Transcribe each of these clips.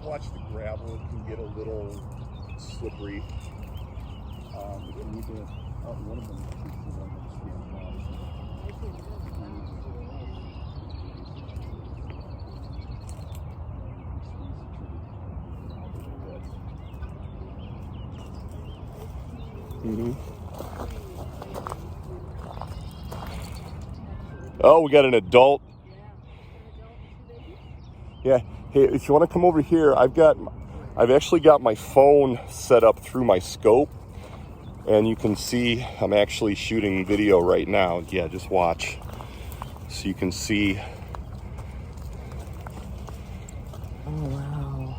watch the gravel. It can get a little slippery. You need to, one of them Oh, we got an adult. Yeah. Hey, if you want to come over here, I've actually got my phone set up through my scope, and you can see I'm actually shooting video right now. Yeah, just watch, so you can see. Oh wow!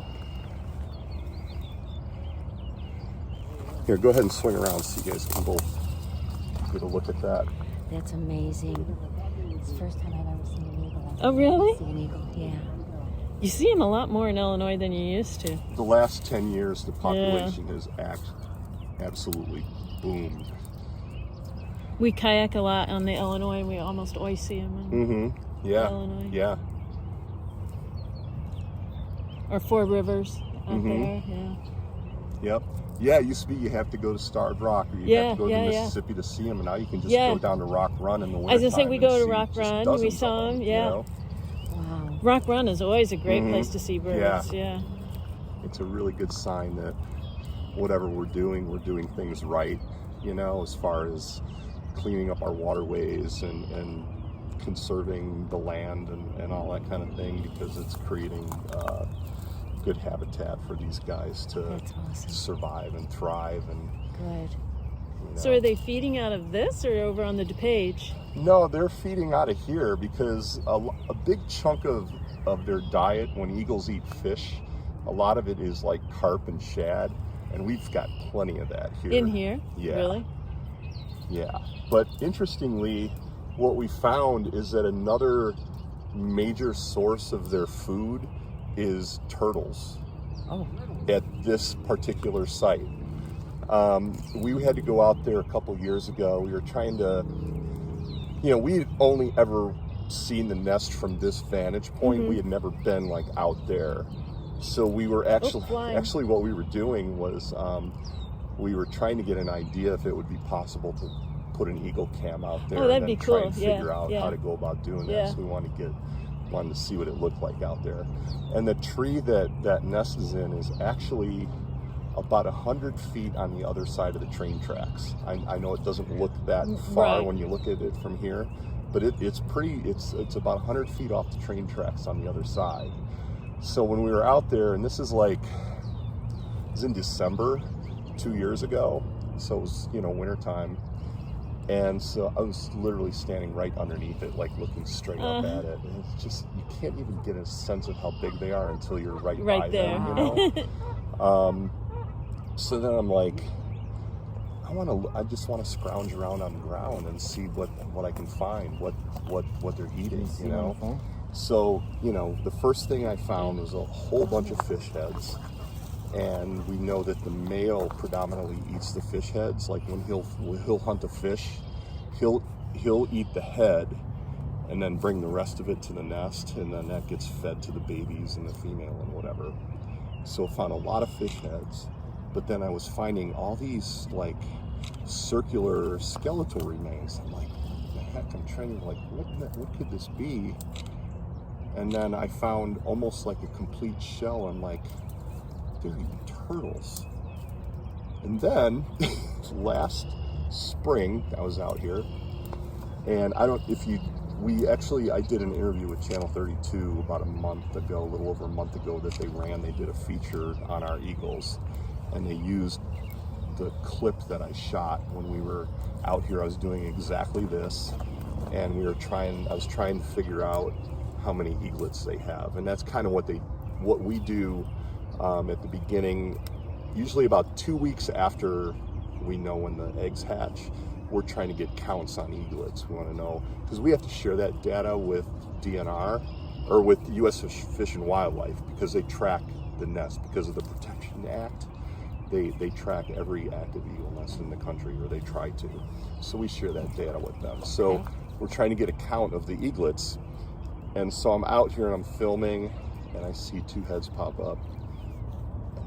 Here, go ahead and swing around so you guys can both get a look at that. That's amazing. It's the first time I've ever seen an eagle. Oh, really? See an eagle, yeah. You see them a lot more in Illinois than you used to. The last 10 years, the population has absolutely boomed. We kayak a lot on the Illinois, and we almost always see them in Yeah. Illinois. Yeah. Or Four Rivers out there, yeah. Yep. Yeah, it used to be you have to go to Starved Rock, or you have to go to Mississippi to see them, and now you can just go down to Rock Run in the winter. I was going to say, we go to Rock Run, we saw them, You know? Wow. Rock Run is always a great place to see birds, yeah. It's a really good sign that whatever we're doing things right, you know, as far as cleaning up our waterways and conserving the land and all that kind of thing, because it's creating good habitat for these guys to survive and thrive. And good. You know. So are they feeding out of this or over on the DuPage? No, they're feeding out of here, because a big chunk of their diet, when eagles eat fish, a lot of it is like carp and shad, and we've got plenty of that here. In here? Yeah. Really? Yeah. But interestingly, what we found is that another major source of their food is turtles at this particular site. We had to go out there a couple years ago. We were trying to, you know, we had only ever seen the nest from this vantage point. We had never been like out there. So we were actually what we were doing was we were trying to get an idea if it would be possible to put an eagle cam out there that'd and be then cool. try and figure out how to go about doing that. So we wanted to see what it looked like out there. And the tree that nest is in is actually about 100 feet on the other side of the train tracks. I know it doesn't look that far when you look at it from here, but it's about 100 feet off the train tracks on the other side. So when we were out there, and this is like, it was in December 2 years ago, so it was, you know, wintertime. And so I was literally standing right underneath it, like looking straight up at it. And it's just, you can't even get a sense of how big they are until you're right by there. them, you know? So then I'm like, I just want to scrounge around on the ground and see what I can find, what they're eating, you know? So, you know, the first thing I found was a whole bunch of fish heads. And we know that the male predominantly eats the fish heads. Like when he'll hunt a fish, he'll eat the head and then bring the rest of it to the nest, and then that gets fed to the babies and the female and whatever. So I found a lot of fish heads, but then I was finding all these like circular skeletal remains. I'm like, what the heck? I'm trying to like, what could this be? And then I found almost like a complete shell. I'm like, they're eating turtles. And then last spring I was out here, and I did an interview with Channel 32 about a little over a month ago that they did a feature on our eagles, and they used the clip that I shot when we were out here. I was doing exactly this, and I was trying to figure out how many eaglets they have, and that's kind of what we do at the beginning, usually about 2 weeks after we know when the eggs hatch. We're trying to get counts on eaglets. We want to know, because we have to share that data with DNR or with U.S. Fish and Wildlife, because they track the nest because of the Protection Act. They track every active eagle nest in the country, or they try to. So we share that data with them. So we're trying to get a count of the eaglets. And so I'm out here and I'm filming, and I see two heads pop up,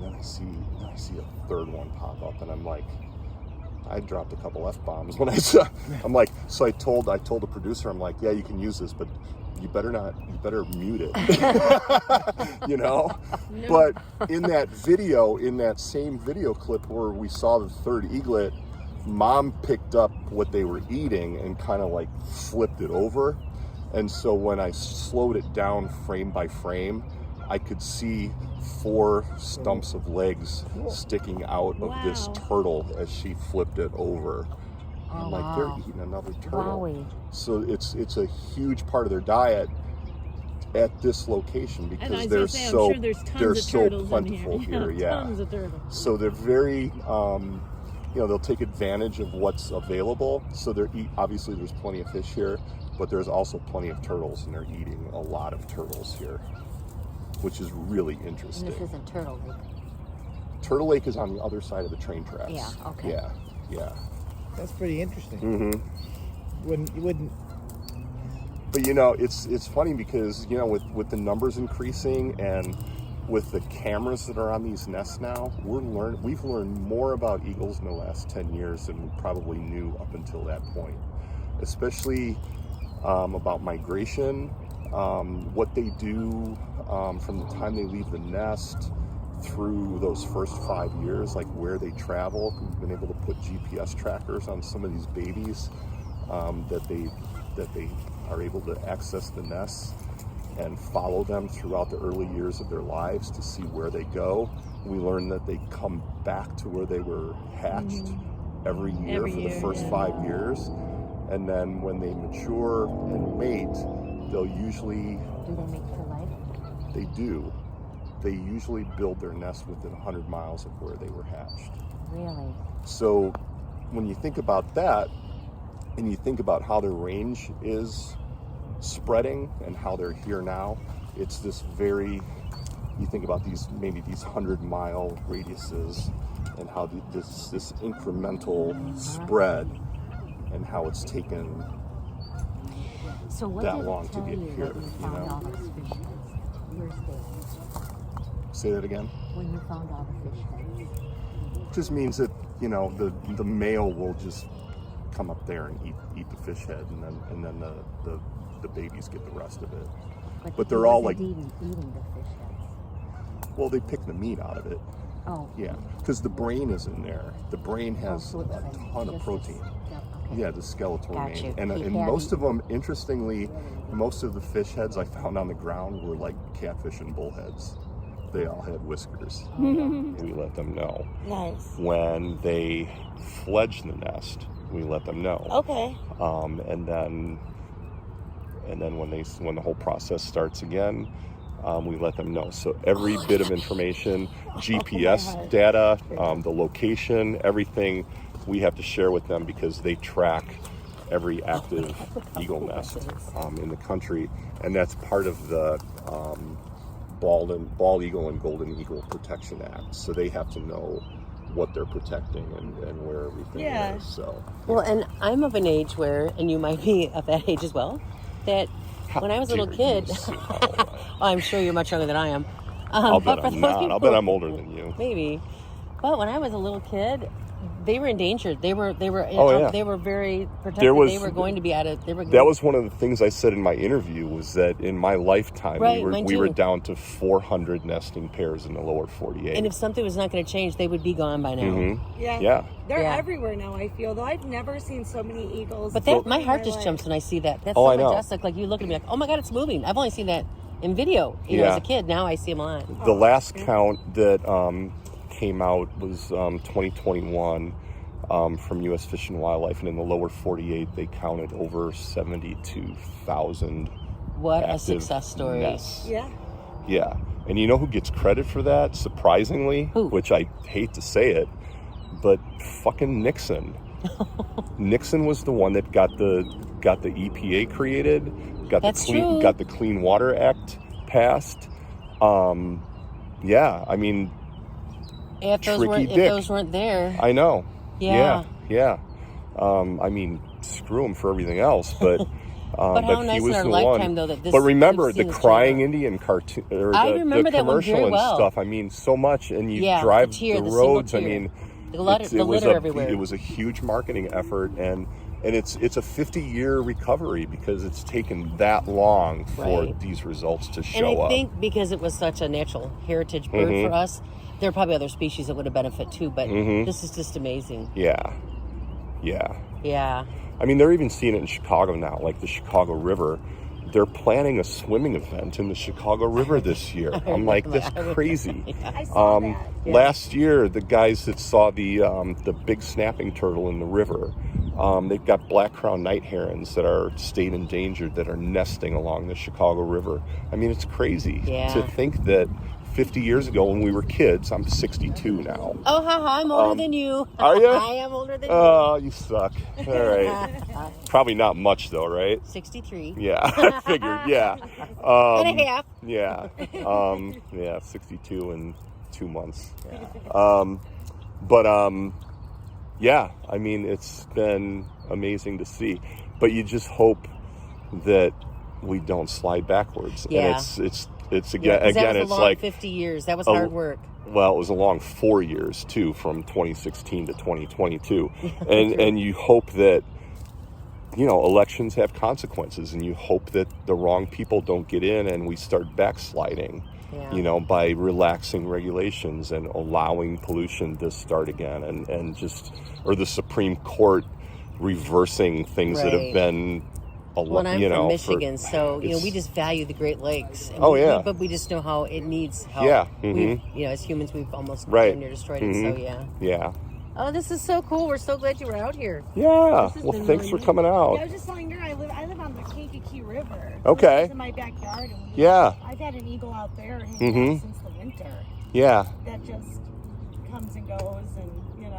And then I see a third one pop up, and I'm like, I dropped a couple F-bombs when I saw. I'm like, so I told the producer, I'm like, yeah, you can use this, but you better mute it. You know? No. But in that same video clip where we saw the third eaglet, Mom picked up what they were eating and kind of like flipped it over. And so when I slowed it down frame by frame, I could see 4 stumps of legs sticking out of this turtle as she flipped it over. I'm like, they're eating another turtle. Wowie. So it's a huge part of their diet at this location because I'm they're sure there's tons they're of so turtles plentiful in here. here. Yeah, Tons of turtles. so they're very they'll take advantage of what's available. So obviously there's plenty of fish here, but there's also plenty of turtles, and they're eating a lot of turtles here, which is really interesting. And this isn't Turtle Lake. Turtle Lake is on the other side of the train tracks. Yeah, okay. Yeah. That's pretty interesting. Mm-hmm. You wouldn't. But it's funny because with the numbers increasing and with the cameras that are on these nests now, we've learned more about eagles in the last 10 years than we probably knew up until that point, especially about migration, what they do from the time they leave the nest through those first 5 years, like where they travel. We've been able to put GPS trackers on some of these babies that they are able to access the nests and follow them throughout the early years of their lives to see where they go. We learned that they come back to where they were hatched every year for the first 5 years. And then when they mature and mate, they'll usually... Do they mate for life? They do. They usually build their nest within 100 miles of where they were hatched. Really? So when you think about that, and you think about how their range is spreading and how they're here now, it's this you think about these 100-mile radiuses and how this incremental spread and how it's taken So what that did long it to tell get you here, that you you found know? all those fish heads? Years later, Say that again? when you found all the fish heads. It just means that the male will just come up there and eat the fish head, and then the babies get the rest of it. But they're he all wasn't like, eating the fish heads. well, they pick the meat out of it. Oh. Yeah, because the brain is in there. The brain has so it's a like ton of just protein. okay. Yeah, the skeletal Got remains. you. And He had most it. of them, interestingly, most of the fish heads I found on the ground were like catfish and bullheads. They all had whiskers. We let them know. Nice. When they fledge the nest, we let them know. Okay. And then when the whole process starts again, we let them know. So every bit of information, GPS data, the location, everything, we have to share with them because they track every active eagle nest in the country, and that's part of the Bald Eagle and Golden Eagle Protection Act. So they have to know what they're protecting and where everything is. So Well, and I'm of an age where, and you might be of that age as well, that when I was a little kid, I'm sure you're much younger than I am. I'll bet but for I'm those not. people- I'll bet I'm older than you. Maybe. But when I was a little kid, they were endangered. They were Oh, yeah. they were very protected. There was- they were going to be That was one of the things I said in my interview, was that in my lifetime, Right, we mine were too. down to 400 nesting pairs in the lower 48. and if something was not going to change, they would be gone by now. Mm-hmm. Yeah. They're Yeah. everywhere now, I feel, though I've never seen so many eagles. But ever my in heart just life. jumps when I see that. That's Oh, so I know. majestic. Like, you look at me like, oh my God, it's moving. I've only seen that in video, you know, Yeah. as a kid. Now I see them a lot. The last count that came out was 2021 from U.S. Fish and Wildlife, and in the lower 48, they counted over 72,000 What a active success story. nests. Yeah. Yeah. And you know who gets credit for that, surprisingly? Who? Which I hate to say it, but fucking Nixon. Nixon was the one that got the EPA created, That's true. got the Clean Water Act passed. Yeah, I mean, If those Tricky weren't, if dick. those weren't there, I know. Yeah. Yeah. I mean, screw him for everything else, but But how nice he was in our the lifetime, one. though, that this. But remember we've the seen this crying show. Indian cartoon, or I the remember that one commercial very and well. stuff. I mean, so much, and you Yeah, drive the tier, the the single roads. I tier. mean, The litter everywhere. It was a huge marketing effort, and it's a 50-year recovery because it's taken that long for Right. these results to show And I up. think because it was such a natural heritage bird Mm-hmm. for us, there are probably other species that would have benefited too, but Mm-hmm. this is just amazing. Yeah. Yeah. I mean, they're even seeing it in Chicago now, like the Chicago River. They're planning a swimming event in the Chicago River this year. I'm like, that's crazy. I saw that. Last year, the guys that saw the big snapping turtle in the river, they've got black crowned night herons that are state endangered that are nesting along the Chicago River. I mean, it's crazy to think that 50 years ago when we were kids. I'm 62 now. Oh, haha, I'm older than you. Are you? I am older than Oh, you suck. All right. Probably not much though, right? you. 63. Yeah, I figured. Yeah. And a half. Yeah. Yeah, 62 in 2 months. But yeah, I mean, it's been amazing to see. But you just hope that we don't slide backwards. Yeah. And it's Yeah, 'cause that again, was it's a long like 50 years. That was hard work. well, it was a long 4 years too, from 2016 to 2022, and you hope that elections have consequences, and you hope that the wrong people don't get in, and we start backsliding, by relaxing regulations and allowing pollution to start again, or the Supreme Court reversing things that have been. Well, I'm from Michigan, so we just value the Great Lakes. And but we just know how it needs help. Yeah, We've, as humans, we've almost Right. near destroyed it. So Yeah. Oh, this is so cool. We're so glad you were out here. Yeah. This has Well, been thanks really for neat. coming out. Yeah, I was just telling her I live on the Kankakee River. Okay. It's in my backyard. And Yeah. I've had an eagle out there hanging Mhm. out since the winter. Yeah. That just comes and goes, and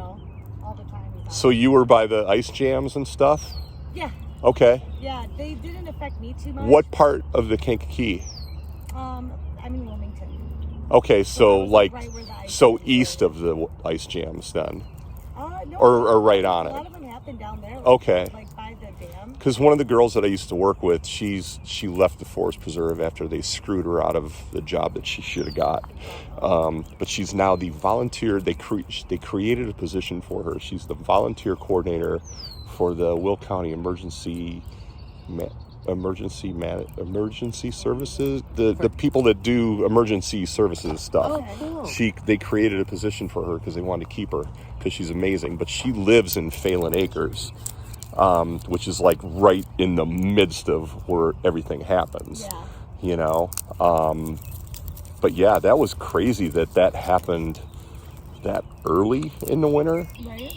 all the time. So you were by the ice jams and stuff? Yeah. Okay. Yeah, they didn't affect me too much. What part of the Kankakee? I'm in Wilmington. Okay, so that was, like, right where the ice so jams east were. of the ice jams then? No, or right on a it? lot of them happen down there. Okay. Like by the dam. Because one of the girls that I used to work with, she left the forest preserve after they screwed her out of the job that she should have got. But she's now the volunteer. They created a position for her. She's the volunteer coordinator for the Will County Emergency services. The people that do emergency services stuff. Oh, cool. They created a position for her because they wanted to keep her because she's amazing. But she lives in Phelan Acres, which is like right in the midst of where everything happens. Yeah. But yeah, that was crazy that happened that early in the winter. Right.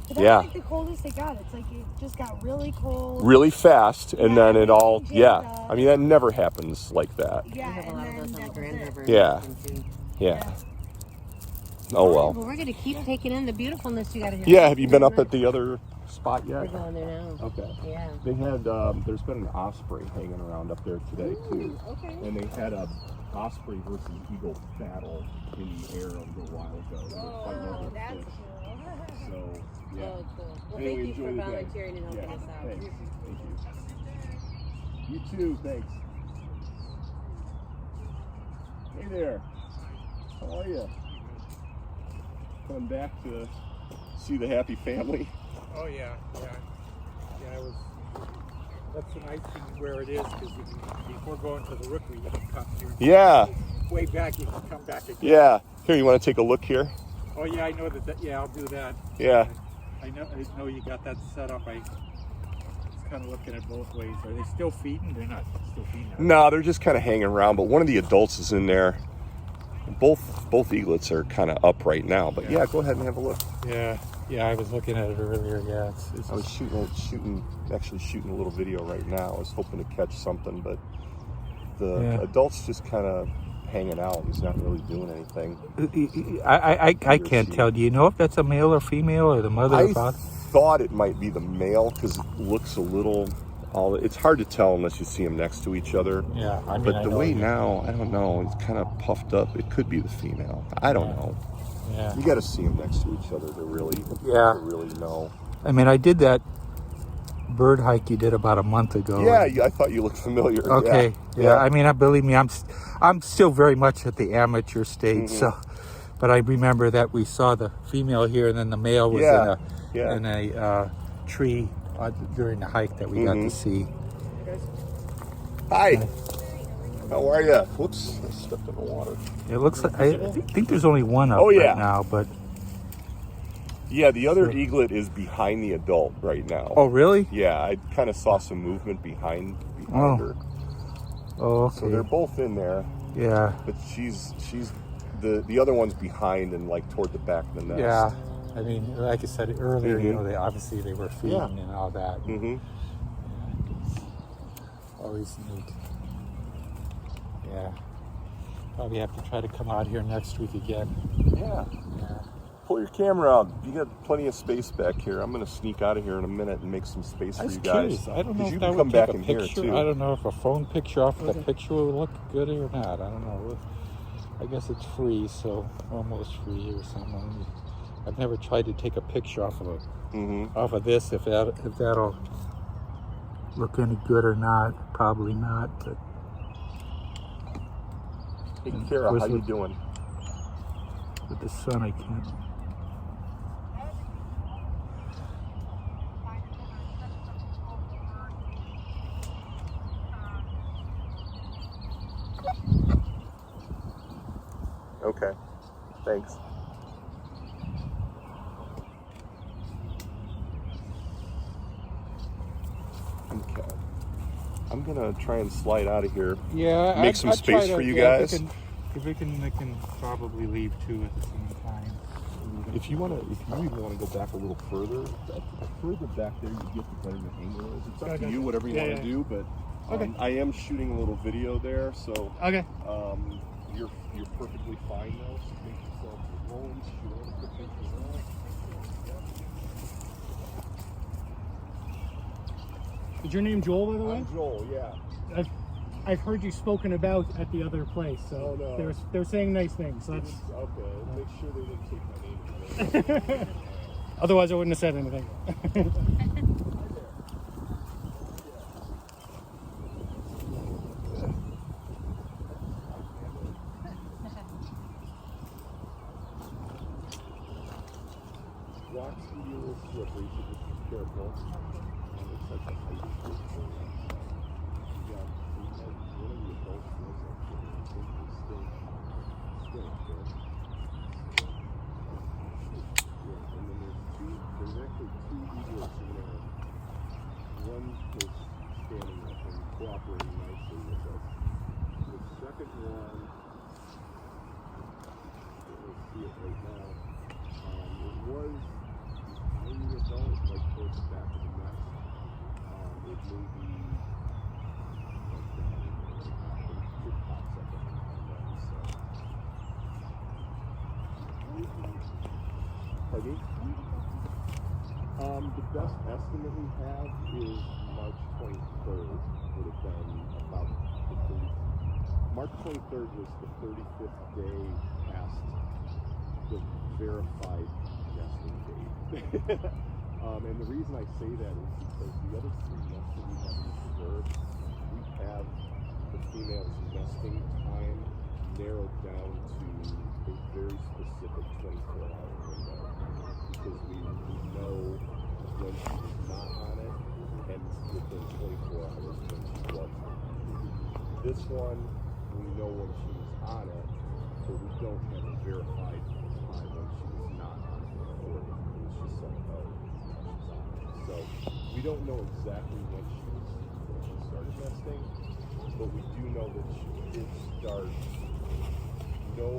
But that's like the coldest it got. It's like it just got really cold. Really fast, and then it all, everything jammed up. I mean, that never happens like that. Yeah, We have a and lot then of those on that the was Grand it. River. Yeah. Too. Yeah. Oh, well. We're going to keep taking in the beautifulness you got to hear. Yeah, have you been up at the other spot yet? We're going there now. Okay. Yeah. They had, there's been an osprey hanging around up there today, too. Okay. And they had a osprey versus eagle battle in the air a little while ago. They were fighting over That's fish. cool. So, yeah. Oh, cool. Well, Anyway, thank you for enjoy the day. volunteering and helping us out. Thanks. Thank you. You too, thanks. Hey there. How are you? Coming back to see the happy family? Oh yeah. It was. That's the nice thing where it is, because before going to the rookery, you can come here. Yeah. Way back, you can come back again. Yeah. Here, you want to take a look here? Oh yeah, I know that. Yeah, I'll do that. Yeah. I know you got that set up. I was kind of looking at both ways. Are they still feeding? They're not still feeding. No, they're just kind of hanging around, but one of the adults is in there. Both eaglets are kind of up right now, but yeah, go ahead and have a look. Yeah, I was looking at it earlier. Yeah, I was shooting a little video right now. I was hoping to catch something, but the adult's just kind of hanging out. He's not really doing anything. I can't tell. Do you know if that's a male or female, or the mother or I father? thought it might be the male because it looks a little. It's hard to tell unless you see them next to each other. Yeah, I mean, but I the know way it. now, I don't know. It's kind of puffed up. It could be the female. I don't know. Yeah. You got to see them next to each other to really Yeah. know. I mean, I did that bird hike you did about a month ago. Yeah, I thought you looked familiar. Okay. Yeah. I mean, believe me, I'm still very much at the amateur stage. So, but I remember that we saw the female here, and then the male was in a tree during the hike that we got to see. Hi. How are you? Whoops, I stepped in the water. It looks like I think there's only one up right now, but yeah, the other eaglet is behind the adult right now. Oh, really? Yeah, I kind of saw some movement behind her. Oh, okay. So they're both in there. Yeah. But she's the other one's behind and like toward the back of the nest. Yeah. I mean, like I said earlier, you know, they were feeding and all that. Mm-hmm. Always neat. Yeah. Probably have to try to come out here next week again. Yeah. Pull your camera out. You got plenty of space back here. I'm going to sneak out of here in a minute and make some space for you guys. Curious. I don't know if you that can would come take back a in here picture. too. I don't know if a phone picture off the picture would look good or not. I don't know. I guess it's free, so almost free or something. I've never tried to take a picture off of this. If that'll look any good or not. Probably not. But hey, Kara, how you doing? With the sun, I can't. Okay, thanks. Okay, I'm gonna try and slide out of here. Yeah, make some space for you guys. If we can probably leave too at the same time. If you even want to go back a little further back there, you get the better the angle is. It's up to you, whatever you want to do. But I am shooting a little video there, so you're perfectly fine though. So make yourself rolling, shoot a picture of that. Is your name Joel, by the way? I'm Joel, yeah. I've heard you spoken about at the other place, so they're saying nice things. So that's okay. Make sure they didn't take my name. Otherwise, I wouldn't have said anything. Rocks can be a little slippery, so just be careful. It's such a height issue. One of the adults was actually still there. And then there's actually two eaglets in there. One is standing up and cooperating nicely with us. The second one, you'll see it right now. It was behind the adult, like towards the back of the nest. It may be like down it pops up behind that. Pardon me? The best estimate we have is March 23rd would have been about the 30th. March 23rd was the 35th day past the verified nesting date. And the reason I say that is because the other three nests that we have in preserve, we have the female's nesting time narrowed down to a very specific 24-hour window, because we know when she was not on it and within 24 hours when she was on it. This one, we know when she was on it, but we don't have a verified time when she was not on it before it was just like, oh, she's on it. So we don't know exactly when she started nesting, but we do know that she did start no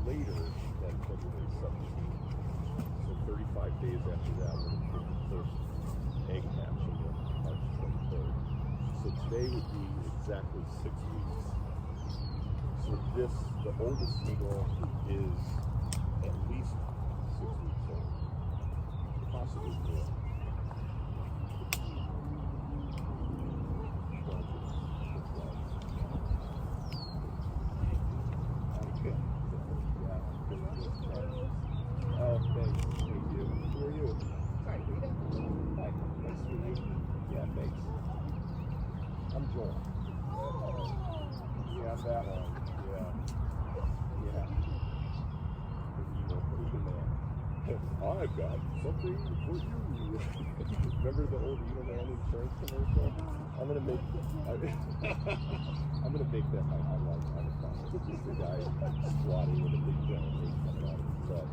later than February 17th. So 35 days after that would have been the first egg hatching on March 23rd. So today would be exactly 6 weeks. So the oldest eagle is at least 6 weeks old, possibly more. Oh, thanks. Thank you. Who are you? Hi, Rita. Hi. Nice to meet you. eagle. Yeah, that one. Yeah. Yeah. I've got something for you. Remember the old Eagle Man insurance commercial? I'm gonna make I'm gonna make that my online comic book. It's just a guy squatting with a big giant egg coming out of his butt.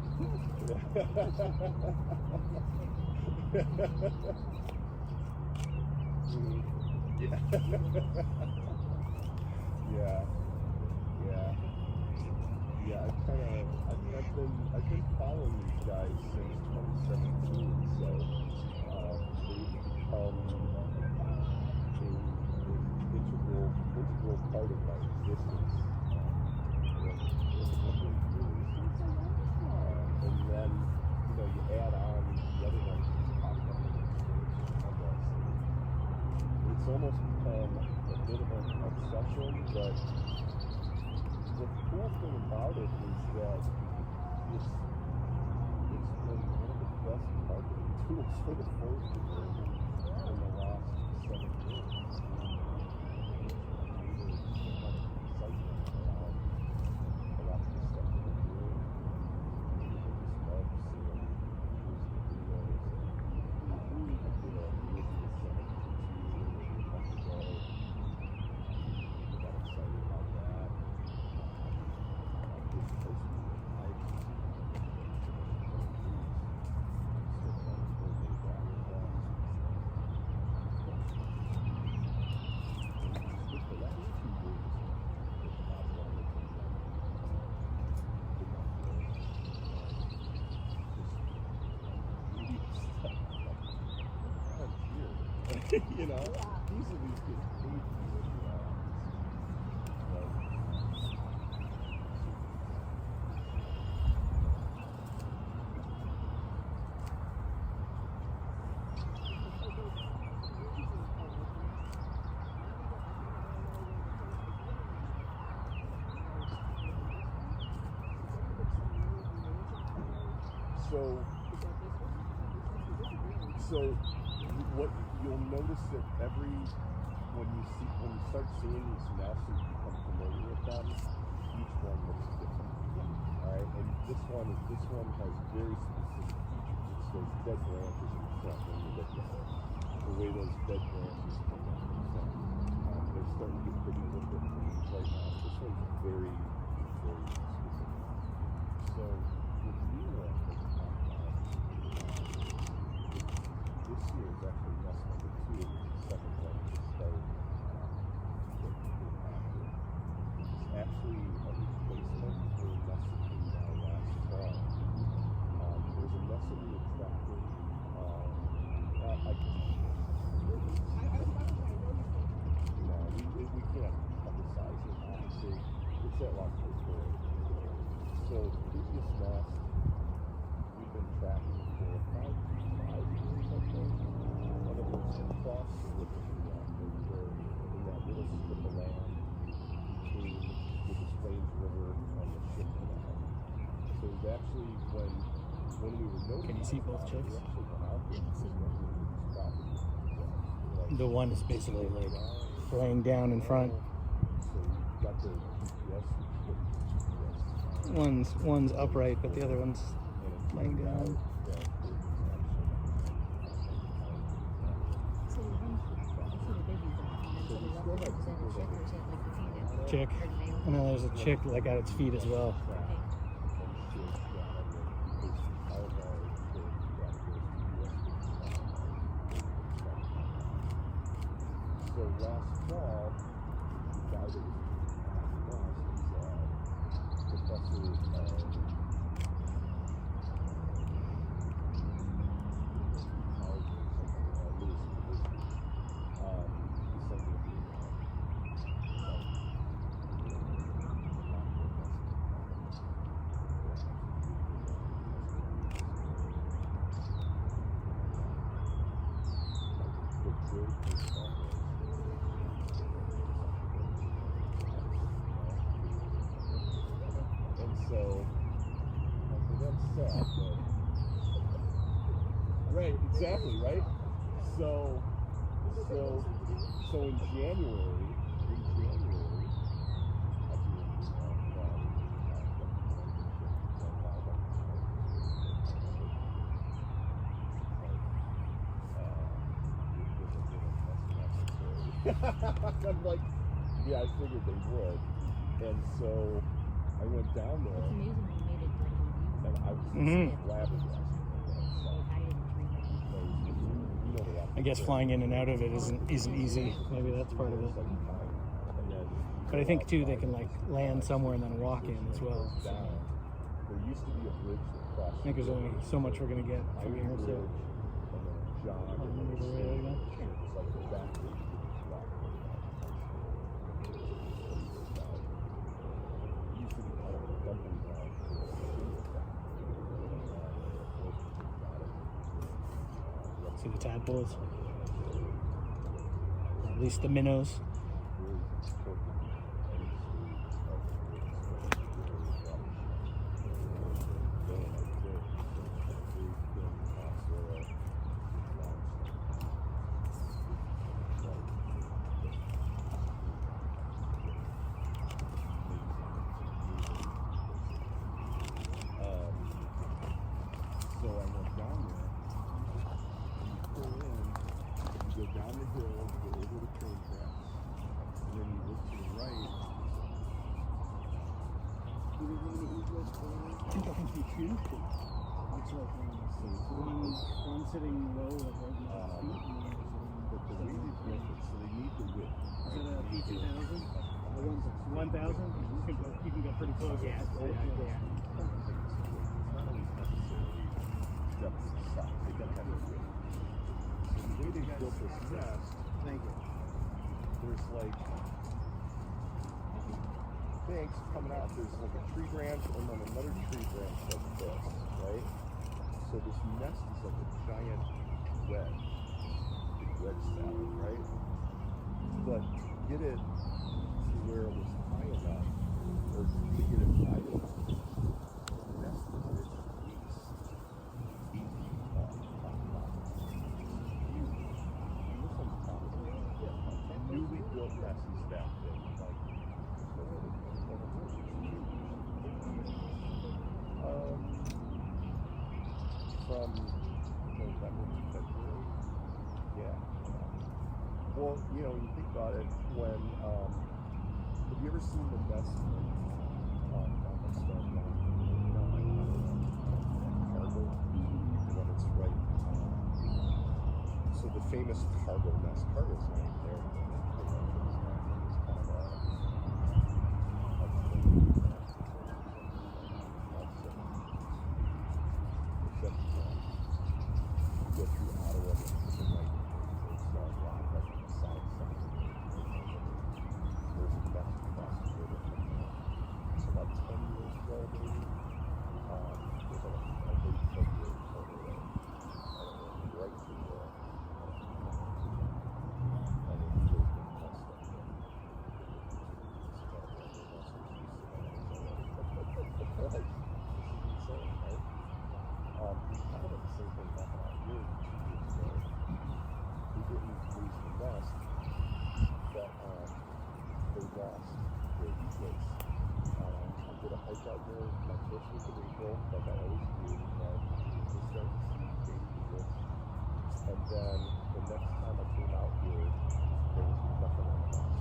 Yeah. Yeah. Yeah. Yeah, I've been following these guys since 2017, so they've become an integral part of my existence. And then, you add on the other ones that popped up on this. It's almost become a bit of an obsession, but the cool thing about it is that it's been one of the best marketing tools for the forest division in the last 7 years. You know, easily get paid So what you'll notice that when you start seeing these nests and you become familiar with them, each one looks different. Alright, and this one has very specific features. It's those dead branches in the front when you look at it. The way those dead branches come out in the front. They're starting to get pretty liquid right now. This one's very, very specific. So the new one that's popped out this year is actually nest number 2. It's the second one to start. It's actually a replacement for a nest that came down last fall. There's a nest that we attracted. We can't publicize it, obviously. It's at Las Vegas. So the previous nest we've been tracking for about 5 years or something. And it was across the river from that. We're in that little strip of land between the Des Plaines River and the ship canal. So it was actually when we were noticing. Can you see both chicks? We actually went out there because we were in these properties. The one is basically like laying down in front. So you got the GPS. One's upright, but the other one's laying down. Chick, and then there's a chick like at its feet as well. So last fall, the guy that was professor Right, exactly, right? So this So in January, I'm like, yeah, I figured they would. And so I went down there. It's amazing they made it like And I was flabbergasted. I guess flying in and out of it isn't easy. Maybe that's part of it. But I think too they can like land somewhere and then walk in as well. So There used to be a bridge that crossed. I think there's only so much we're gonna get from here. So Move away again. see the tadpoles, or at least the minnows. So I went down there, and you pull in, you go down the hill, you go over the train tracks, and then you look to the right. Do we have any eaglets going on? I think you shoot. Looks like one sitting low, like right in the feet, and then there's one. But the weight is different, so they need the width. Is that a P2000? The one's 1000? You can go pretty close. Yeah. They got to have it width. So the way they built this nest, Thank you. there's like banks coming out. There's like a tree branch and then another tree branch like this, right? So this nest is like a giant wedge, big wedge salad, right? But to get it to where it was high enough, or to get it wide enough, the nest was at least 8 feet tall. A newly built nest is that big. Like, from November to February. Yeah. Well, you know, when you think about it, when have you ever seen the best cargo when it's right? So the famous cargo nest, cargo's right there. Go through Ottawa to the right. There's rock up on the south side. There's a nest across the river from there. So about 10 years ago, maybe, there's a big February tornado. Right through there. And it was a nest up there. Like, insane, right? It's kind of the same thing happened out here 2 years ago. We didn't lose the nest, but they lost their eaglets. I did a hike out there my first week of April, like I always do, and we started to see baby eaglets. And then the next time I came out here, there was nothing on the nest.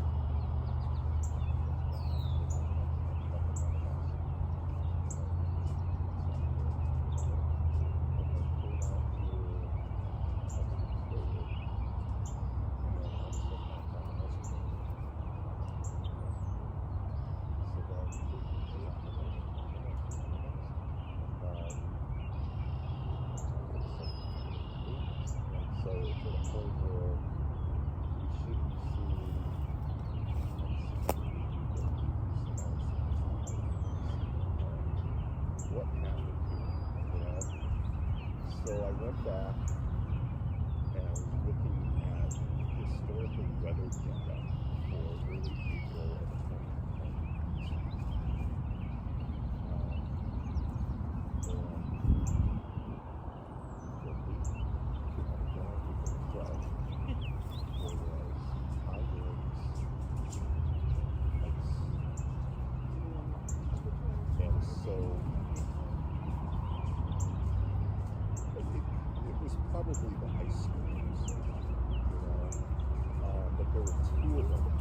So it's at a point where we should be seeing what happened here, you know? So I went back and I was looking at historical weather data for early April of 2020.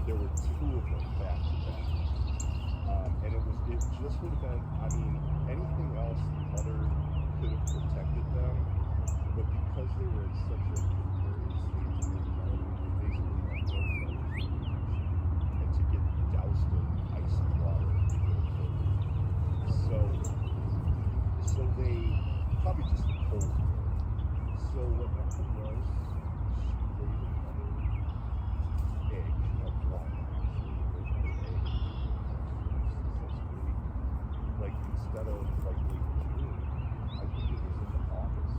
there were two of them back to back. And it just would have been, I mean, anything else the mother could have protected them, but because they were in such a precarious stage of their development, they basically had no flight, and to get doused in icy water. So they probably just cold. So what happened was she laid another egg of one, actually, like instead of like late June, I think it was in August.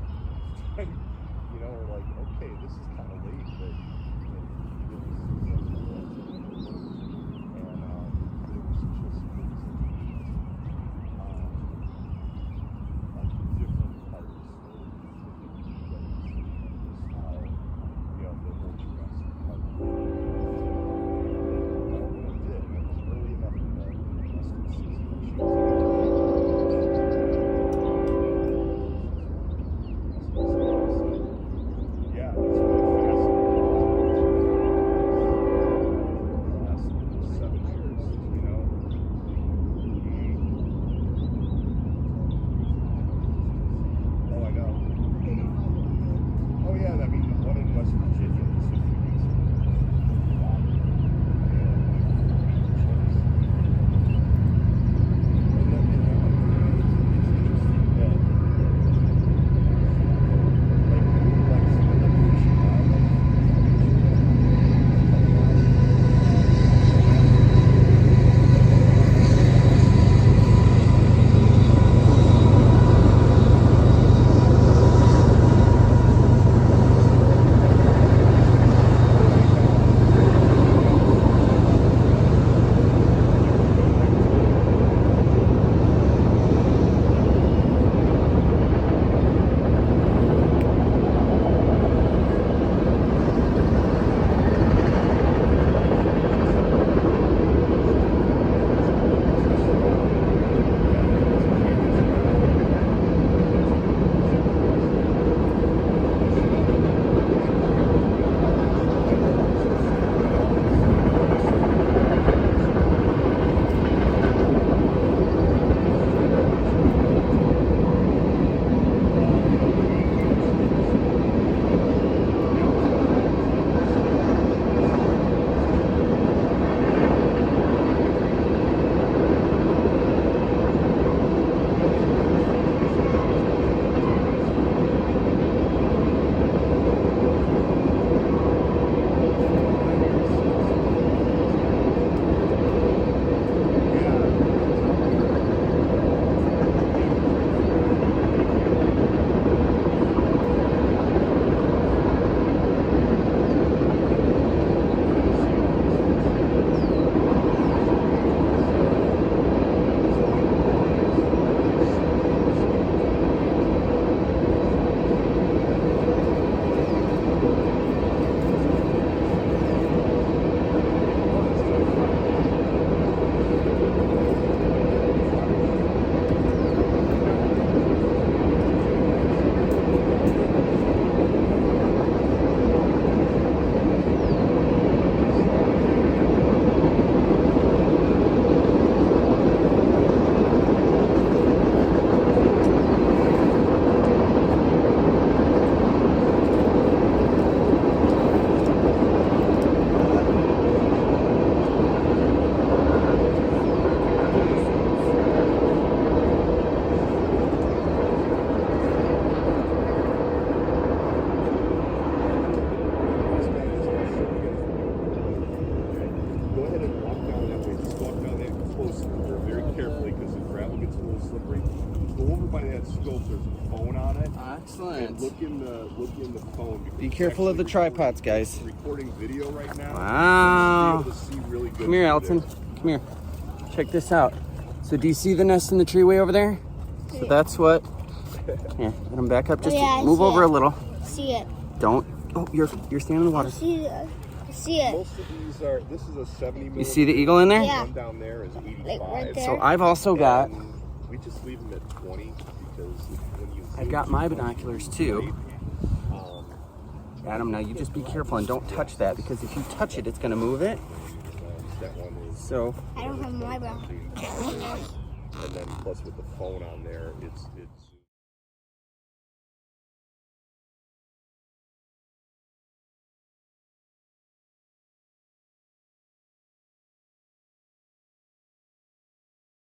You know, we're like, okay, this is kind of late, but Excellent. Look in the phone. Be careful of the tripods, guys. Recording video right now. Wow. Be able to see really good. Come here, Elton. Come here. Check this out. So do you see the nest in the tree way over there? So that's what. Here, let them back up. Just move over a little. See it. Don't. Oh, you're standing in the water. See it. Most of these are. This is a 70 You see the eagle in there? Yeah. One down there is 85. Like right there. So I've also got. And we just leave them at 20 because when you. I've got my binoculars too. Adam, now you just be careful and don't touch that, because if you touch it, it's going to move it. that one is. So I don't have my brow. And then plus with the phone on there, it's